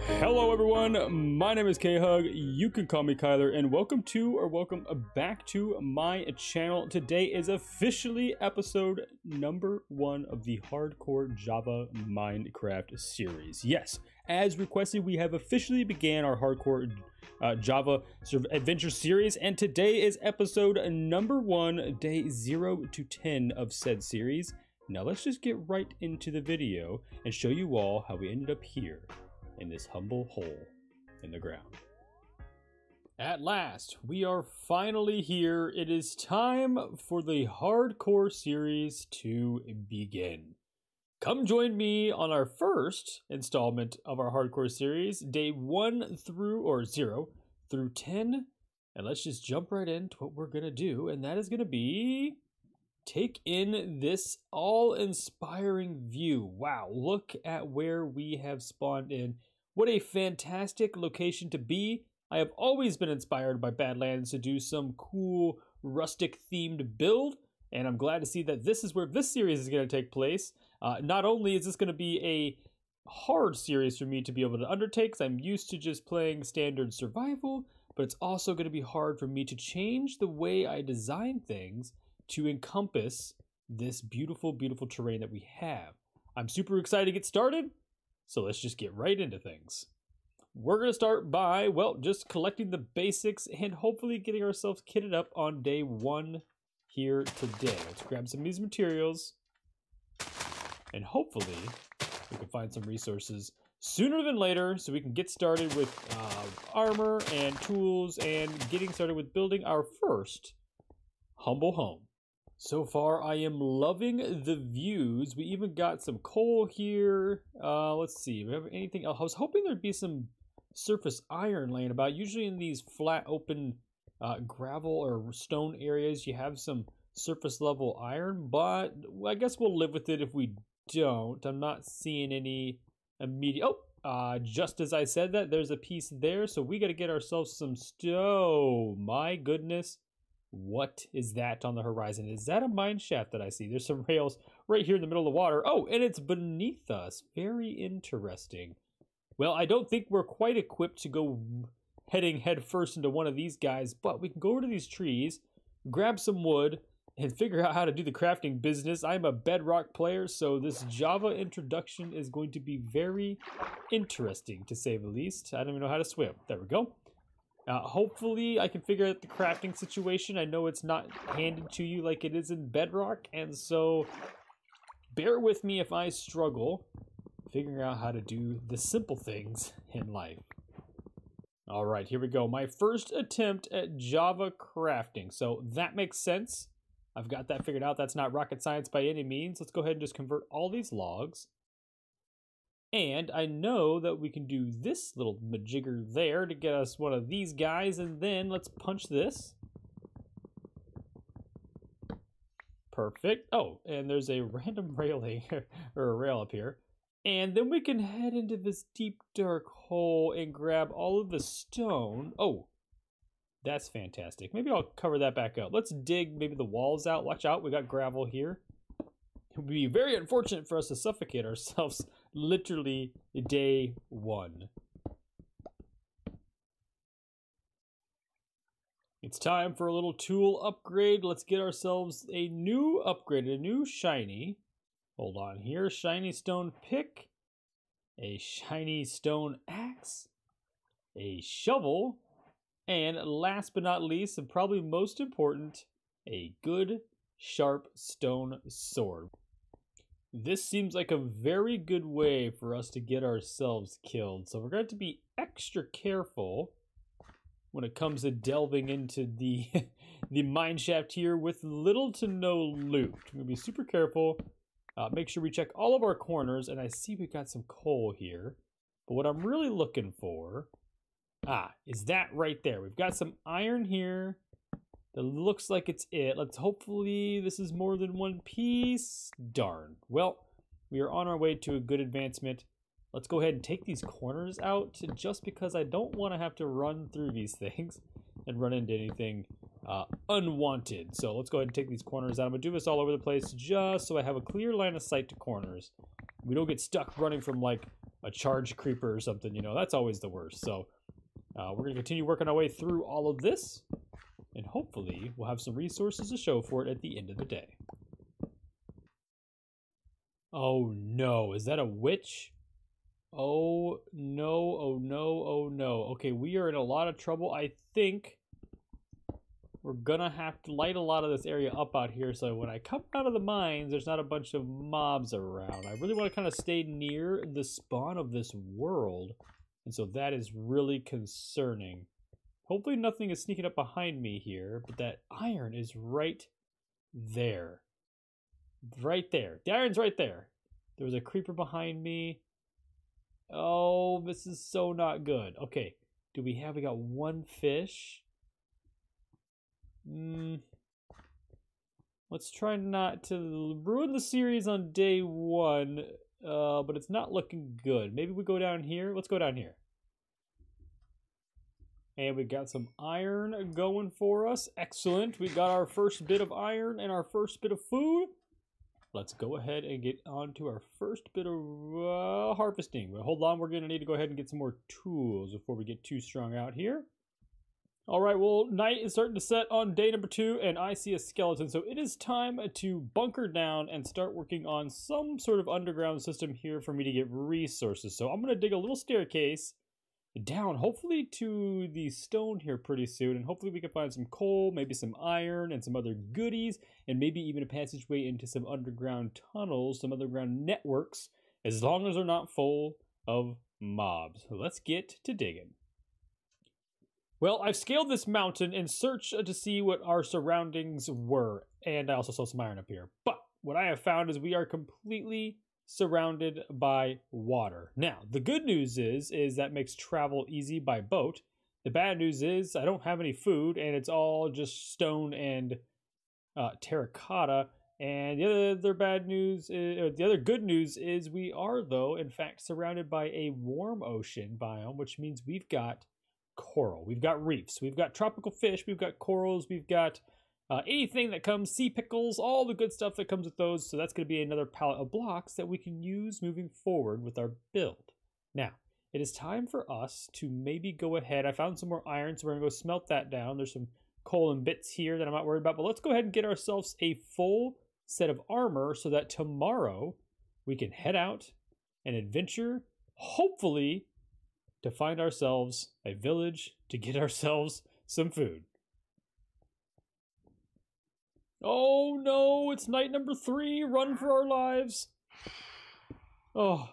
Hello everyone, my name is K-Hug, you can call me Kyler, and welcome back to my channel. Today is officially episode number 1 of the Hardcore Java Minecraft series. Yes, as requested, we have officially began our Hardcore Java Adventure series, and today is episode number 1, day 0 to 10 of said series. Now let's just get right into the video and show you all how we ended up here in this humble hole in the ground. At last, we are finally here. It is time for the Hardcore series to begin. Come join me on our first installment of our Hardcore series, day 0 through 10. And let's just jump right into what we're gonna do, and that is gonna be take in this all-inspiring view. Wow, look at where we have spawned in. What a fantastic location to be. I have always been inspired by Badlands to do some cool rustic-themed build, and I'm glad to see that this is where this series is going to take place. Not only is this going to be a hard series for me to be able to undertake, because I'm used to just playing standard survival, but it's also going to be hard for me to change the way I design things to encompass this beautiful, beautiful terrain that we have. I'm super excited to get started, so let's just get right into things. We're going to start by, well, just collecting the basics and hopefully getting ourselves kitted up on day 1 here today. Let's grab some of these materials, and hopefully we can find some resources sooner than later so we can get started with armor and tools and getting started with building our first humble home. So far, I am loving the views. We even got some coal here. Let's see, do we have anything else? I was hoping there'd be some surface iron laying about. Usually in these flat, open gravel or stone areas, you have some surface level iron, but I guess we'll live with it if we don't. I'm not seeing any immediate... Oh, just as I said that, there's a piece there, so we got to get ourselves some stone. My goodness. What is that on the horizon? Is that a mine shaft that I see? There's some rails right here in the middle of the water. Oh, and it's beneath us. Very interesting. Well, I don't think we're quite equipped to go heading head first into one of these guys, but we can go over to these trees, grab some wood, and figure out how to do the crafting business. I'm a bedrock player, so this Java introduction is going to be very interesting, to say the least. I don't even know how to swim. There we go. Hopefully I can figure out the crafting situation. I know it's not handed to you like it is in Bedrock, and so bear with me if I struggle figuring out how to do the simple things in life. Alright, here we go. My first attempt at Java crafting. So that makes sense. I've got that figured out. That's not rocket science by any means. Let's go ahead and just convert all these logs. And I know that we can do this little majigger there to get us one of these guys, and then let's punch this. Perfect. Oh, and there's a random railing, or a rail up here. And then we can head into this deep, dark hole and grab all of the stone. Oh, that's fantastic. Maybe I'll cover that back up. Let's dig maybe the walls out. Watch out, we got gravel here. It would be very unfortunate for us to suffocate ourselves literally day 1. It's time for a little tool upgrade. Let's get ourselves a new upgrade, a new shiny. Hold on here, shiny stone pick, a shiny stone axe, a shovel, and last but not least, and probably most important, a good sharp stone sword. This seems like a very good way for us to get ourselves killed. So we're going to have to be extra careful when it comes to delving into the the mine shaft here with little to no loot. We're going to be super careful. Make sure we check all of our corners. And I see we got some coal here. But what I'm really looking for is that right there. We've got some iron here. That looks like it's it. Let's hopefully this is more than one piece. Darn. Well, we are on our way to a good advancement. Let's go ahead and take these corners out just because I don't want to have to run through these things and run into anything unwanted. So let's go ahead and take these corners out. I'm going to do this all over the place just so I have a clear line of sight to corners. We don't get stuck running from like a charged creeper or something, you know, that's always the worst. So we're going to continue working our way through all of this, and hopefully we'll have some resources to show for it at the end of the day. Oh no, is that a witch? Oh no, oh no, oh no. Okay, we are in a lot of trouble. I think we're gonna have to light a lot of this area up out here so when I come out of the mines, there's not a bunch of mobs around. I really want to kind of stay near the spawn of this world, and so that is really concerning. Hopefully nothing is sneaking up behind me here, but that iron is right there. Right there. The iron's right there. There was a creeper behind me. Oh, this is so not good. Okay, we got one fish. Let's try not to ruin the series on day one, but it's not looking good. Maybe we go down here. Let's go down here. And we got some iron going for us. Excellent. We got our first bit of iron and our first bit of food. Let's go ahead and get on to our first bit of harvesting. But hold on, we're going to need to go ahead and get some more tools before we get too strung out here. All right, well, night is starting to set on day number 2, and I see a skeleton. So it is time to bunker down and start working on some sort of underground system here for me to get resources. So I'm going to dig a little staircase down, hopefully to the stone here pretty soon, and hopefully we can find some coal, maybe some iron, and some other goodies, and maybe even a passageway into some underground tunnels, some underground networks, as long as they're not full of mobs. So let's get to digging. Well, I've scaled this mountain in search to see what our surroundings were, and I also saw some iron up here. But what I have found is we are completely surrounded by water. Now, the good news is that makes travel easy by boat. The bad news is I don't have any food, and it's all just stone and terracotta. And the other bad news, the other good news is we are, though, in fact, surrounded by a warm ocean biome, which means we've got coral, we've got reefs, we've got tropical fish, we've got corals, we've got anything that comes, sea pickles, all the good stuff that comes with those. So that's going to be another pallet of blocks that we can use moving forward with our build. Now, it is time for us to maybe go ahead. I found some more iron, so we're going to go smelt that down. There's some coal and bits here that I'm not worried about, but let's go ahead and get ourselves a full set of armor so that tomorrow we can head out and adventure, hopefully, to find ourselves a village to get ourselves some food. Oh no, it's night number 3. Run for our lives. Oh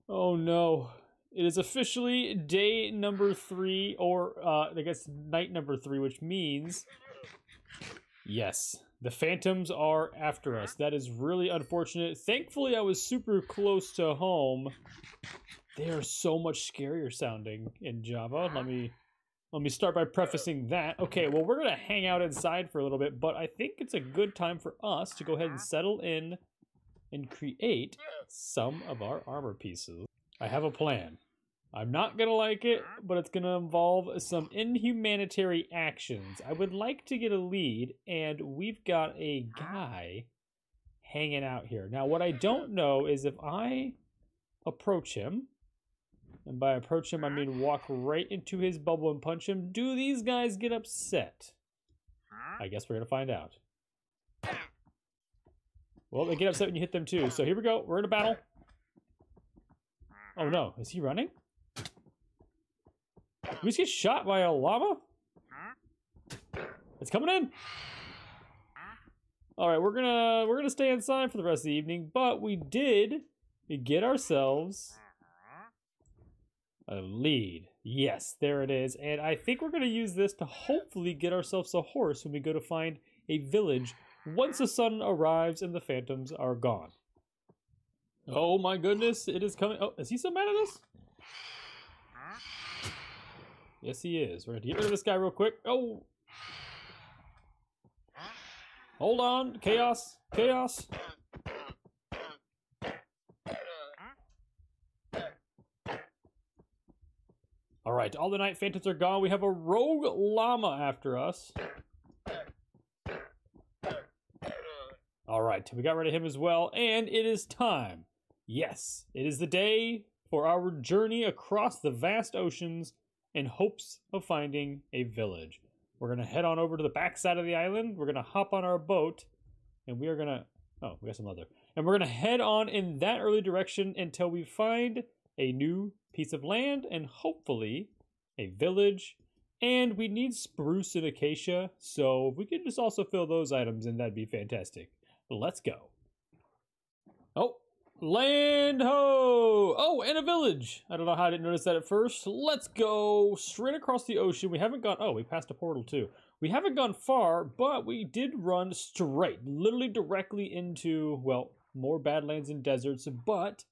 no. It is officially day number 3, or I guess night number 3, which means, yes, the phantoms are after us. That is really unfortunate. Thankfully, I was super close to home. They are so much scarier sounding in Java. Let me start by prefacing that. Okay, well, we're going to hang out inside for a little bit, but I think it's a good time for us to go ahead and settle in and create some of our armor pieces. I have a plan. I'm not going to like it, but it's going to involve some inhumanitarian actions. I would like to get a lead, and we've got a guy hanging out here. Now, what I don't know is if I approach him, and by approach him, I mean walk right into his bubble and punch him, do these guys get upset? I guess we're going to find out. Well, they get upset when you hit them too. So here we go. We're in a battle. Oh no, is he running? Did we just get shot by a llama? It's coming in. All right, we're gonna stay inside for the rest of the evening, but we did get ourselves a lead. Yes, there it is. And I think we're going to use this to hopefully get ourselves a horse when we go to find a village once the sun arrives and the phantoms are gone. Oh my goodness, it is coming. Oh, is he so mad at us? Yes, he is. We're going to get rid of this guy real quick. Oh! Hold on. Chaos. Chaos. All right, all the night phantoms are gone. We have a rogue llama after us. All right, we got rid of him as well, and it is time. Yes, it is the day for our journey across the vast oceans in hopes of finding a village. We're going to head on over to the backside of the island. We're going to hop on our boat, and we are going to... Oh, we got some leather. And we're going to head on in that early direction until we find a new piece of land and hopefully a village. And we need spruce and acacia, so if we could just also fill those items in, that'd be fantastic. Let's go. Oh, land ho! Oh, and a village. I don't know how I didn't notice that at first. Let's go straight across the ocean. We haven't gone... Oh, we passed a portal too. We haven't gone far, but we did run straight, literally directly into, well, more Badlands and deserts, but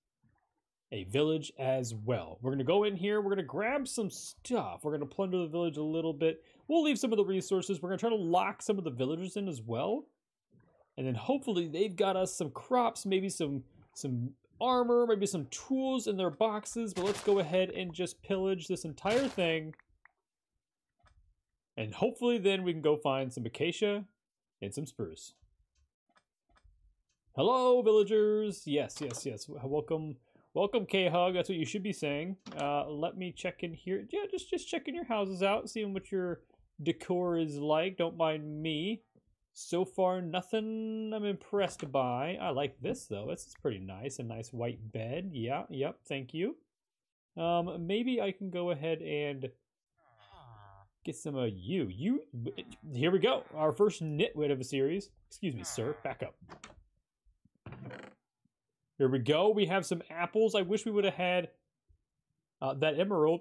a village as well. We're going to go in here. We're going to grab some stuff. We're going to plunder the village a little bit. We'll leave some of the resources. We're going to try to lock some of the villagers in as well. And then hopefully they've got us some crops, maybe some armor, maybe some tools in their boxes. But let's go ahead and just pillage this entire thing. And hopefully then we can go find some acacia and some spruce. Hello, villagers. Yes. Welcome, K-Hug. That's what you should be saying. Let me check in here. Yeah, just checking your houses out, seeing what your decor is like. Don't mind me. So far, nothing I'm impressed by. I like this, though. This is pretty nice. A nice white bed. Yeah, yep, thank you. Maybe I can go ahead and get some of you. Here we go. Our first nitwit of a series. Excuse me, sir. Back up. Here we go. We have some apples. I wish we would have had that emerald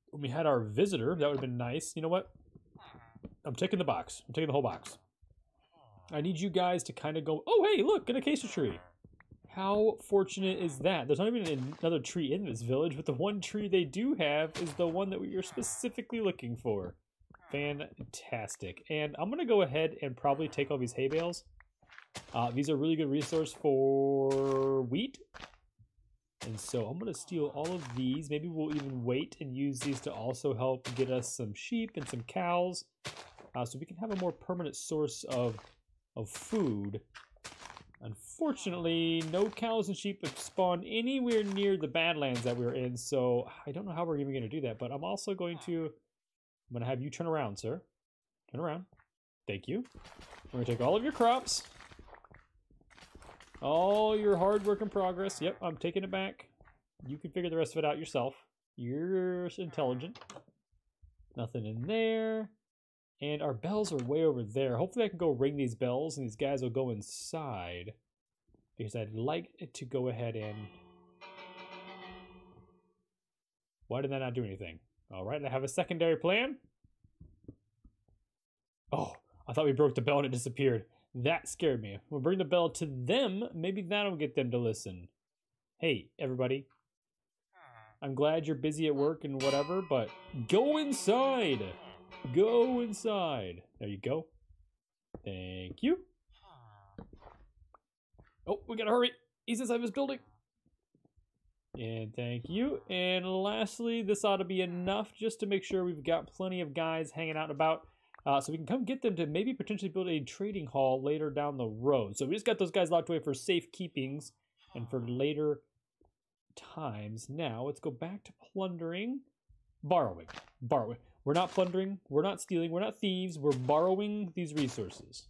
when we had our visitor. That would have been nice. You know what? I'm taking the box. I'm taking the whole box. I need you guys to kind of go... Oh, hey, look, an acacia tree. How fortunate is that? There's not even another tree in this village, but the one tree they do have is the one that we are specifically looking for. Fantastic. And I'm going to go ahead and probably take all these hay bales. These are a really good resource for wheat. And so I'm going to steal all of these. Maybe we'll even wait and use these to also help get us some sheep and some cows. So we can have a more permanent source of food. Unfortunately, no cows and sheep have spawned anywhere near the Badlands that we're in, so I don't know how we're even going to do that, but I'm also going to... I'm going to have you turn around, sir. Turn around. Thank you. We're going to take all of your crops. All your hard work in progress. Yep, I'm taking it back. You can figure the rest of it out yourself. You're intelligent. Nothing in there. And our bells are way over there. Hopefully I can go ring these bells and these guys will go inside. Because I'd like to go ahead and... Why did that not do anything? Alright, I have a secondary plan. Oh, I thought we broke the bell and it disappeared. That scared me. We'll bring the bell to them. Maybe that'll get them to listen. Hey, everybody. I'm glad you're busy at work and whatever, but go inside. Go inside. There you go. Thank you. Oh, we gotta hurry. He's inside this building. And thank you. And lastly, this ought to be enough just to make sure we've got plenty of guys hanging out and about. So we can come get them to maybe potentially build a trading hall later down the road. So we just got those guys locked away for safe keepings and for later times. Now, let's go back to plundering. Borrowing. We're not plundering, we're not stealing, we're not thieves, we're borrowing these resources.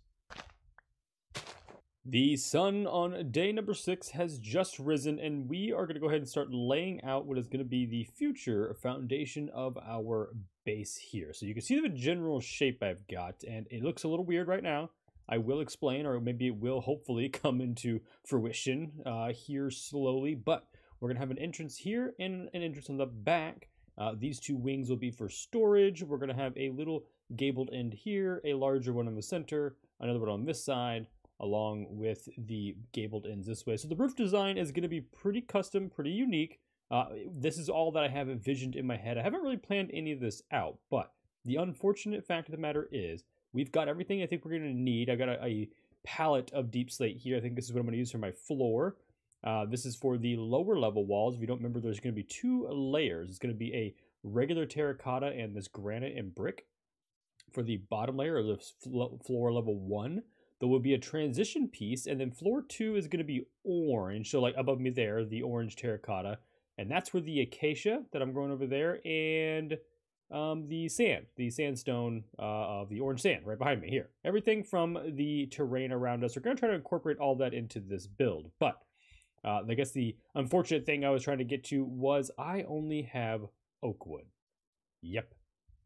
The sun on day number 6 has just risen, and we are going to go ahead and start laying out what is going to be the future foundation of our base here. So you can see the general shape I've got, and it looks a little weird right now. I will explain, or maybe it will hopefully come into fruition here slowly, but we're going to have an entrance here and an entrance on the back. These two wings will be for storage. We're going to have a little gabled end here, a larger one in the center, another one on this side, along with the gabled ends this way. So the roof design is going to be pretty custom, pretty unique. This is all that I have envisioned in my head. I haven't really planned any of this out, but the unfortunate fact of the matter is we've got everything I think we're going to need. I've got a palette of deep slate here. I think this is what I'm going to use for my floor. This is for the lower level walls. If you don't remember, there's going to be 2 layers. It's going to be a regular terracotta and this granite and brick. For the bottom layer, or the floor level 1, there will be a transition piece, and then floor 2 is going to be orange. So like above me there, the orange terracotta. And that's where the acacia that I'm growing over there and the sandstone of the orange sand right behind me here. Everything from the terrain around us. We're going to try to incorporate all that into this build. But I guess the unfortunate thing I was trying to get to was I only have oak wood. Yep.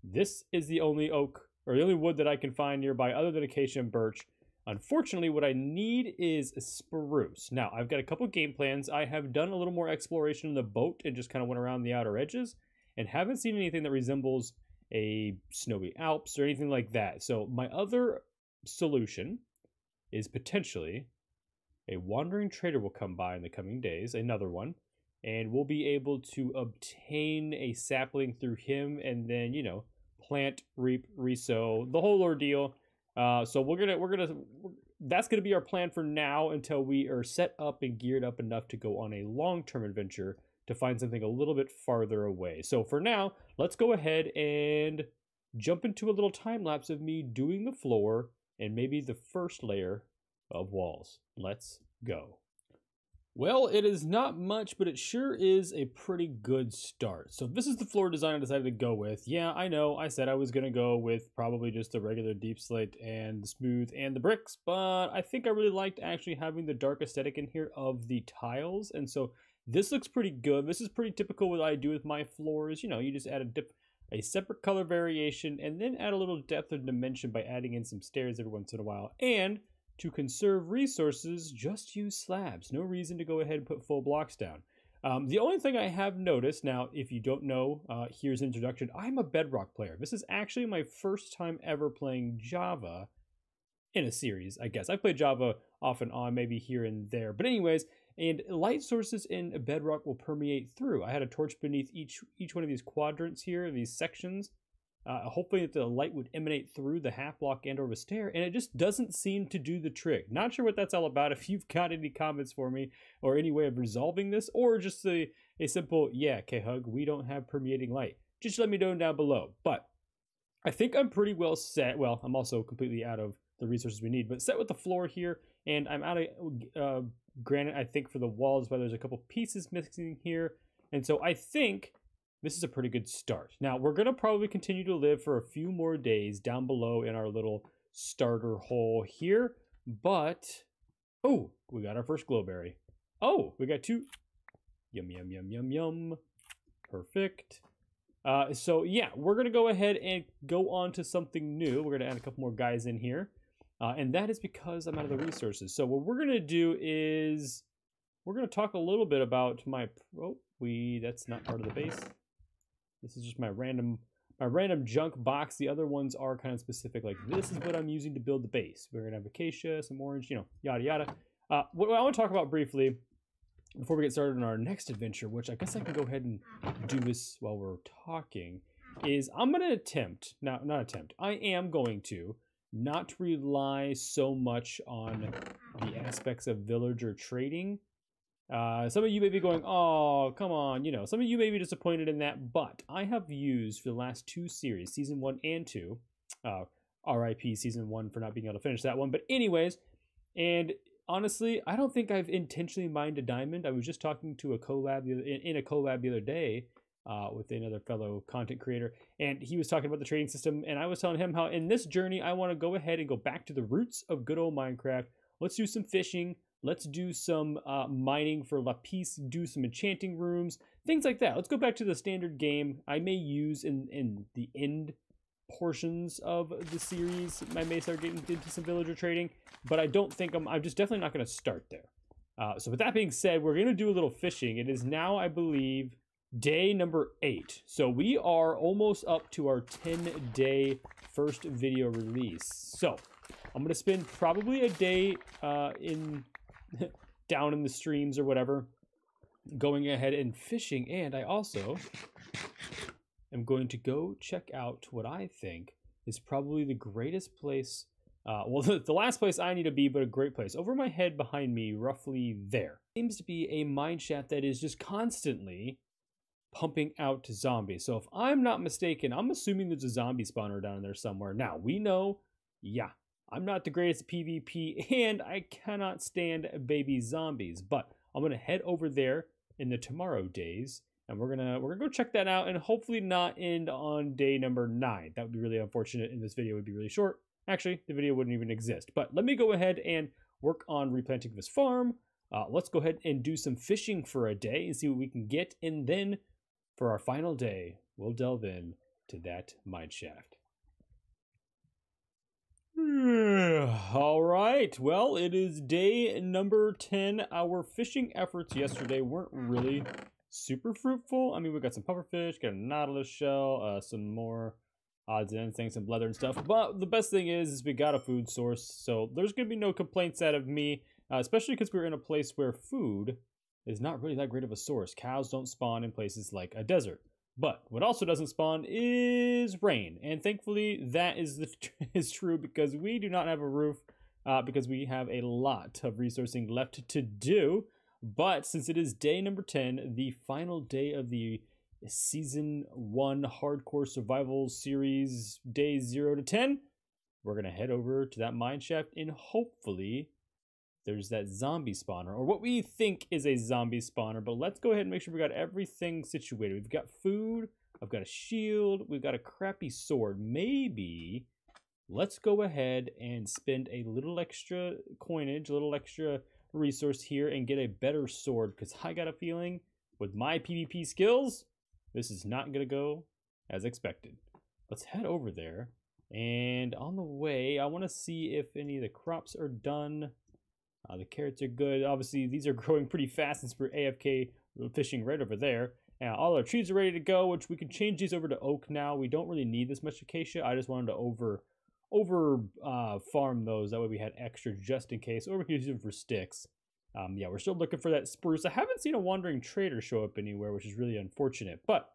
This is the only oak, or the only wood that I can find nearby other than acacia and birch. Unfortunately, what I need is spruce. Now, I've got a couple game plans. I have done a little more exploration in the boat and just kind of went around the outer edges and haven't seen anything that resembles a snowy Alps or anything like that. So my other solution is potentially a wandering trader will come by in the coming days, another one, and we'll be able to obtain a sapling through him and then, you know, plant, reap, resow, the whole ordeal. So that's gonna be our plan for now until we are set up and geared up enough to go on a long-term adventure to find something a little bit farther away. So for now, let's go ahead and jump into a little time lapse of me doing the floor and maybe the first layer of walls. Let's go. Well, it is not much, but it sure is a pretty good start. So this is the floor design I decided to go with. Yeah, I know, I said I was going to go with probably just the regular deep slate and the smooth and the bricks, but I think I really liked actually having the dark aesthetic in here of the tiles. And so this looks pretty good. This is pretty typical what I do with my floors. You know, you just add a separate color variation and then add a little depth and dimension by adding in some stairs every once in a while. And to conserve resources, just use slabs. No reason to go ahead and put full blocks down. The only thing I have noticed, now if you don't know, here's an introduction. I'm a Bedrock player. This is actually my first time ever playing Java in a series, I guess. I played Java off and on, maybe here and there. But anyways, and light sources in Bedrock will permeate through. I had a torch beneath each one of these quadrants here, these sections. Hopefully that the light would emanate through the half block and or the stair, and it just doesn't seem to do the trick. Not sure what that's all about. If you've got any comments for me or any way of resolving this, or just a simple, yeah, K-Hug, we don't have permeating light, just let me know down below. But I think I'm pretty well set. Well, I'm also completely out of the resources we need, but set with the floor here, and I'm out of granite, I think, for the walls, but there's a couple pieces missing here, and so I think this is a pretty good start. Now, we're going to probably continue to live for a few more days down below in our little starter hole here. But, oh, we got our first glowberry. Oh, we got two. Yum, yum, yum, yum, yum. Perfect. So, yeah, we're going to go ahead and go on to something new. We're going to add a couple more guys in here. And that is because I'm out of the resources. So what we're going to do is we're going to talk a little bit about my... Oh, that's not part of the base. This is just my random junk box. The other ones are kind of specific, like this is what I'm using to build the base. We're gonna have acacia, some orange, you know, yada yada. What I want to talk about briefly before we get started on our next adventure, which I guess I can go ahead and do this while we're talking, is I'm gonna attempt, I am going to not rely so much on the aspects of villager trading. Some of you may be going, oh, come on, you know, some of you may be disappointed in that, but I have used for the last two series, season 1 and 2, RIP season 1 for not being able to finish that one, but anyways, and honestly, I don't think I've intentionally mined a diamond. I was just talking to a collab in a collab the other day with another fellow content creator, and he was talking about the trading system, and I was telling him how in this journey, I want to go ahead and go back to the roots of good old Minecraft. Let's do some fishing. Let's do some mining for lapis, do some enchanting rooms, things like that. Let's go back to the standard game. I may use in the end portions of the series, I may start getting into some villager trading, but I don't think I'm just definitely not going to start there. So with that being said, we're going to do a little fishing. It is now, I believe, day number 8. So we are almost up to our 10-day first video release. So I'm going to spend probably a day down in the streams or whatever, going ahead and fishing, and I also am going to go check out what I think is probably the greatest place, well, the last place I need to be, but a great place. Over my head behind me, roughly there, seems to be a mine shaft that is just constantly pumping out zombies. So if I'm not mistaken, I'm assuming there's a zombie spawner down there somewhere. Now, we know, yeah, I'm not the greatest at PvP, and I cannot stand baby zombies, but I'm going to head over there, in the tomorrow days. And we're gonna go check that out, and hopefully not end on day number 9. That would be really unfortunate, and this video would be really short. Actually, the video wouldn't even exist. But let me go ahead and work on replanting this farm. Let's go ahead and do some fishing for a day and see what we can get, and then for our final day, we'll delve in to that mine shaft. All right, well, it is day number 10. Our fishing efforts yesterday weren't really super fruitful. I mean, we got some pufferfish, got a nautilus shell, some more odds and ends things, some leather and stuff. But the best thing is we got a food source, so there's gonna be no complaints out of me, especially because we're in a place where food is not really that great of a source. Cows don't spawn in places like a desert. But what also doesn't spawn is rain, and thankfully that is true, because we do not have a roof, because we have a lot of resourcing left to do. But since it is day number 10, the final day of the season 1 hardcore survival series, days 0 to 10, we're gonna head over to that mine shaft, and hopefully there's that zombie spawner, or what we think is a zombie spawner. But let's go ahead and make sure we got everything situated. We've got food, I've got a shield, we've got a crappy sword. Maybe let's go ahead and spend a little extra coinage, a little extra resource here, and get a better sword, because I got a feeling with my PvP skills, this is not gonna go as expected. Let's head over there, and on the way, I want to see if any of the crops are done. The carrots are good. Obviously, these are growing pretty fast since we're AFK fishing right over there. Now, all our trees are ready to go, which we can change these over to oak now. We don't really need this much acacia. I just wanted to farm those. That way we had extra just in case, or we could use them for sticks. Yeah, we're still looking for that spruce. I haven't seen a wandering trader show up anywhere, which is really unfortunate. But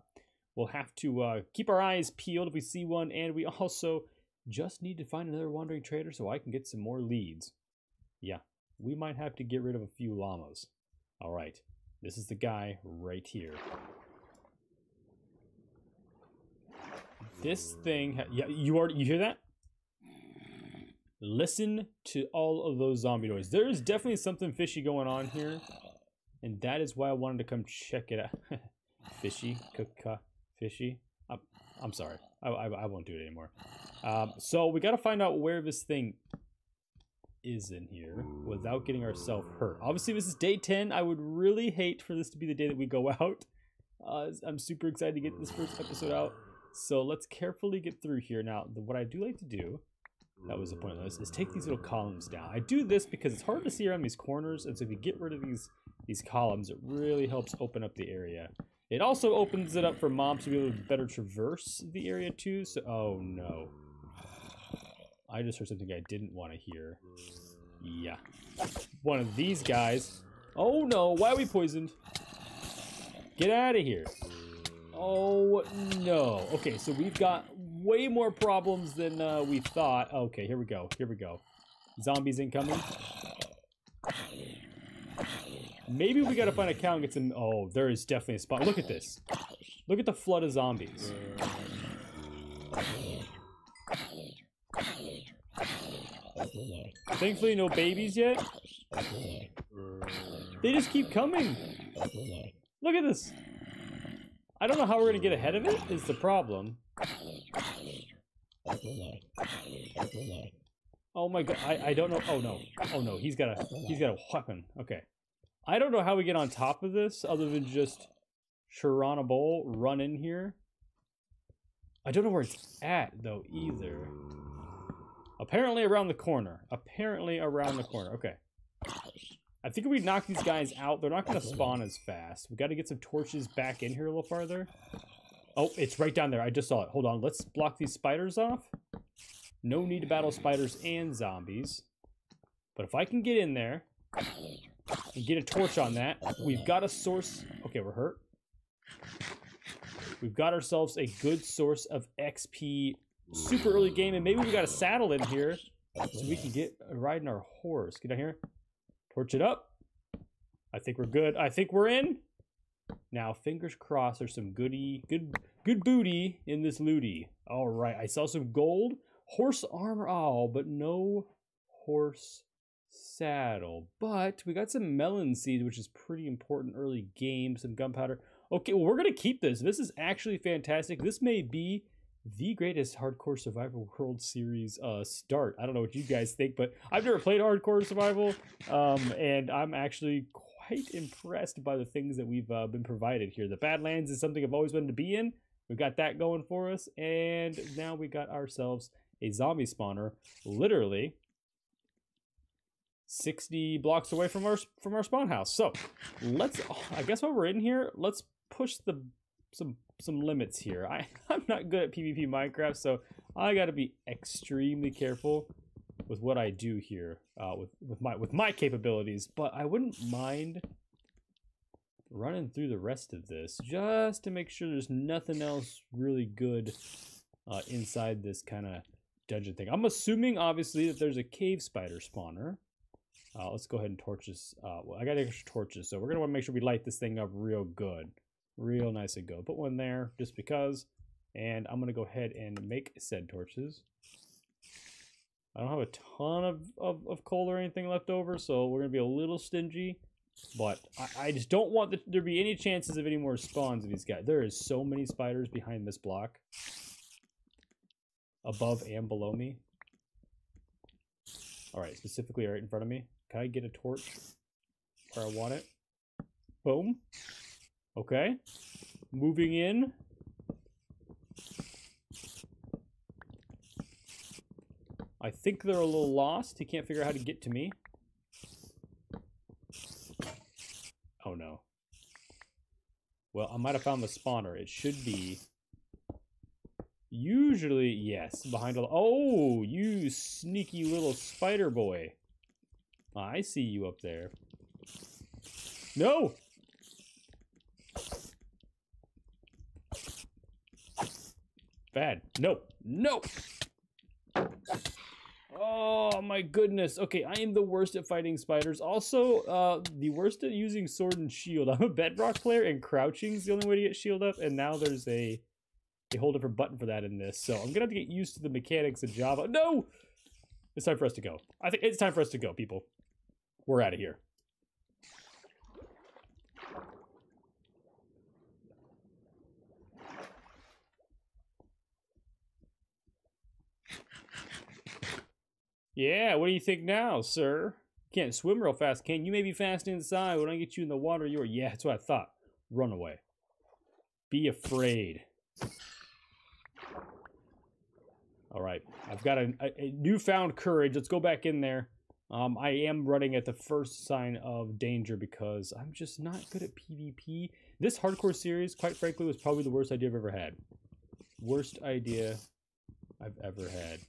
we'll have to keep our eyes peeled if we see one, and we also just need to find another wandering trader so I can get some more leads. Yeah. We might have to get rid of a few llamas. All right, this is the guy right here. This thing, yeah, you hear that? Listen to all of those zombie noise. There is definitely something fishy going on here, and that is why I wanted to come check it out. Fishy, fishy. I'm sorry, I won't do it anymore. So we got to find out where this thing is in here without getting ourselves hurt. Obviously, this is day 10. I would really hate for this to be the day that we go out. I'm super excited to get this first episode out. So let's carefully get through here. Now, what I do like to do, that was the point of this, is take these little columns down. I do this because it's hard to see around these corners, and so if you get rid of these columns, it really helps open up the area. It also opens it up for mobs to be able to better traverse the area too. So, oh no. I just heard something I didn't want to hear. Yeah. One of these guys. Oh no, why are we poisoned? Get out of here. Oh no. Okay, so we've got way more problems than we thought. Okay, here we go. Here we go. Zombies incoming. Maybe we gotta find a cow and get some. Oh, there is definitely a spot. Look at this. Look at the flood of zombies. Thankfully, no babies yet. They just keep coming. Look at this. I don't know how we're gonna get ahead of it, is the problem. Oh my god, I don't know. Oh no. Oh no, he's got a weapon. Okay. I don't know how we get on top of this other than just Sharon a bowl, run in here. I don't know where it's at though either. Apparently around the corner. Apparently around the corner. Okay. I think if we knock these guys out, they're not going to spawn as fast. We got to get some torches back in here a little farther. Oh, it's right down there. I just saw it. Hold on. Let's block these spiders off. No need to battle spiders and zombies. But if I can get in there and get a torch on that, we've got a source. Okay, we're hurt. We've got ourselves a good source of XP super early game, and maybe we got a saddle in here so we can get riding our horse. Get down here. Torch it up. I think we're good. I think we're in. Now, fingers crossed, there's some good booty in this looty. All right, I saw some gold. Horse armor, oh, but no horse saddle. But we got some melon seeds, which is pretty important early game. Some gunpowder. Okay, well, we're going to keep this. This is actually fantastic. This may be the greatest Hardcore Survival World Series start. I don't know what you guys think, but I've never played Hardcore Survival, and I'm actually quite impressed by the things that we've been provided here. The Badlands is something I've always wanted to be in. We've got that going for us, and now we got ourselves a zombie spawner, literally 60 blocks away from our spawn house. So let's, I guess while we're in here, let's push some limits here. I'm not good at PvP Minecraft, so I got to be extremely careful with what I do here with my capabilities. But I wouldn't mind running through the rest of this just to make sure there's nothing else really good inside this kind of dungeon thing. I'm assuming obviously that there's a cave spider spawner. Let's go ahead and torch this. Well, I got extra torches, so we're gonna want to make sure we light this thing up real good, real nice and good. Put one there just because, and I'm gonna go ahead and make said torches. I don't have a ton of coal or anything left over, so we're gonna be a little stingy. But I just don't want there to be any chances of any more spawns of these guys. There is so many spiders behind this block, above and below me. All right, specifically right in front of me. Can I get a torch where I want it? Boom. Okay. Moving in. I think they're a little lost. He can't figure out how to get to me. Oh no. Well, I might have found the spawner. It should be... Usually, yes, behind a... Oh, you sneaky little spider boy. I see you up there. No! Bad. No. No! Oh my goodness. Okay, I am the worst at fighting spiders. Also, the worst at using sword and shield. I'm a bedrock player, and crouching is the only way to get shield up, and now there's a whole different button for that in this. So I'm gonna have to get used to the mechanics of Java. No! It's time for us to go. I think it's time for us to go, people. We're out of here. Yeah, what do you think now, sir? You can't swim real fast, can you? May be fast inside. When I get you in the water, you're... Yeah, that's what I thought. Run away. Be afraid. All right, I've got a newfound courage. Let's go back in there. I am running at the first sign of danger because I'm just not good at PvP. This hardcore series, quite frankly, was probably the worst idea I've ever had. Worst idea I've ever had.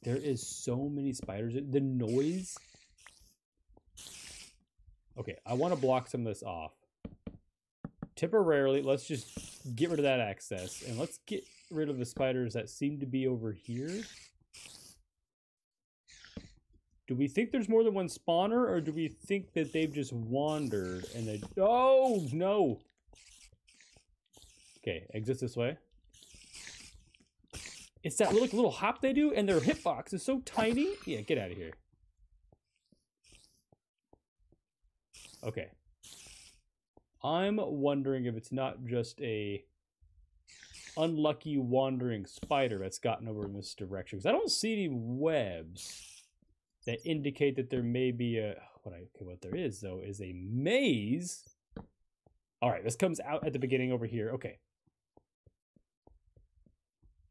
There is so many spiders. The noise. Okay, I want to block some of this off. Temporarily, let's just get rid of that access. And let's get rid of the spiders that seem to be over here. Do we think there's more than one spawner, or do we think that they've just wandered and they... Oh, no! Okay, exit this way. It's that little hop they do, and their hitbox is so tiny. Yeah, get out of here. Okay. I'm wondering if it's not just a unlucky wandering spider that's gotten over in this direction. Because I don't see any webs that indicate that there may be a... What there is, though, is a maze. All right, this comes out at the beginning over here. Okay.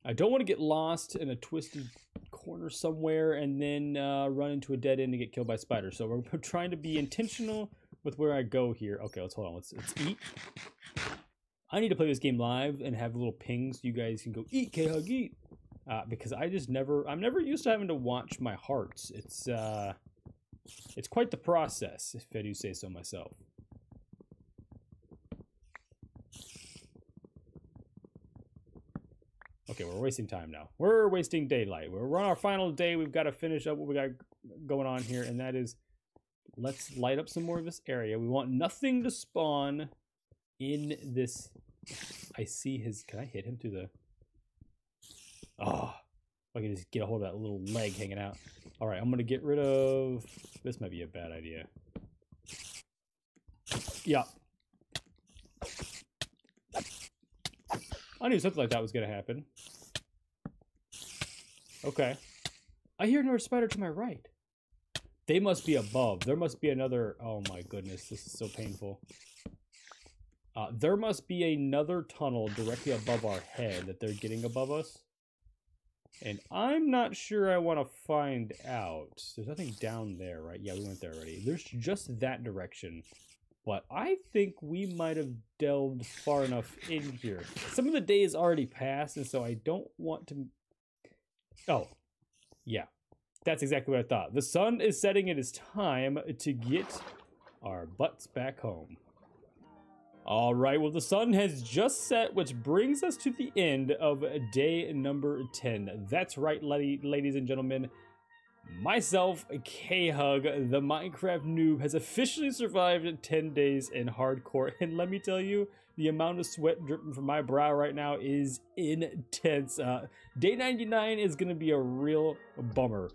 I don't want to get lost in a twisted corner somewhere and then run into a dead end and get killed by spiders. So we're trying to be intentional with where I go here. Okay, let's hold on. Let's eat. I need to play this game live and have little pings so you guys can go eat, K-Hug, eat. Because I'm never used to having to watch my hearts. It's quite the process, if I do say so myself. Okay, we're wasting time now. We're wasting daylight. We're on our final day. We've got to finish up what we got going on here, and that is, let's light up some more of this area. We want nothing to spawn in this. I see his... Can I hit him through the... Oh. I can just get a hold of that little leg hanging out. All right, I'm gonna get rid of. This might be a bad idea. Yeah. I knew something like that was gonna happen. Okay. I hear another spider to my right. They must be above. There must be another. Oh my goodness, this is so painful. There must be another tunnel directly above our head that they're getting above us. And I'm not sure I want to find out. There's nothing down there, right? Yeah, we went there already. There's just that direction. But I think we might have delved far enough in here. Some of the day is already passed, and so I don't want to... Oh, yeah. That's exactly what I thought. The sun is setting. It is time to get our butts back home. All right, well, the sun has just set, which brings us to the end of day number 10. That's right, ladies and gentlemen. Myself, K-Hug, the Minecraft noob, has officially survived 10 days in hardcore. And let me tell you, the amount of sweat dripping from my brow right now is intense. Day 99 is going to be a real bummer.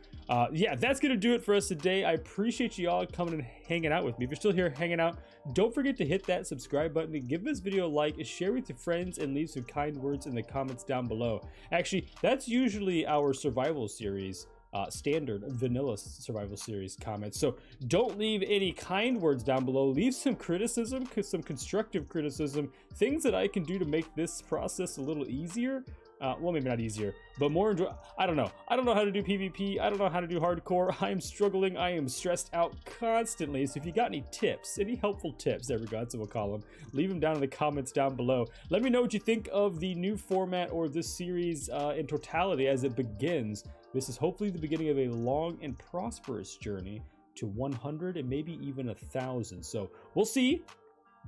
Yeah, that's going to do it for us today. I appreciate you all coming and hanging out with me. If you're still here hanging out, don't forget to hit that subscribe button and give this video a like, share with your friends, and leave some kind words in the comments down below. Actually, that's usually our survival series. Standard vanilla survival series comments. So don't leave any kind words down below. Leave some criticism, some constructive criticism, things that I can do to make this process a little easier. Well, maybe not easier, but more enjoy. I don't know. I don't know how to do PvP. I don't know how to do hardcore. I am struggling. I am stressed out constantly. So if you got any tips, any helpful tips, there we go, that's what we'll call them, leave them down in the comments down below. Let me know what you think of the new format or this series in totality as it begins. This is hopefully the beginning of a long and prosperous journey to 100 and maybe even 1,000. So we'll see.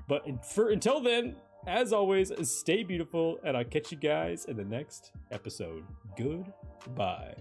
But until then, as always, stay beautiful, and I'll catch you guys in the next episode. Goodbye.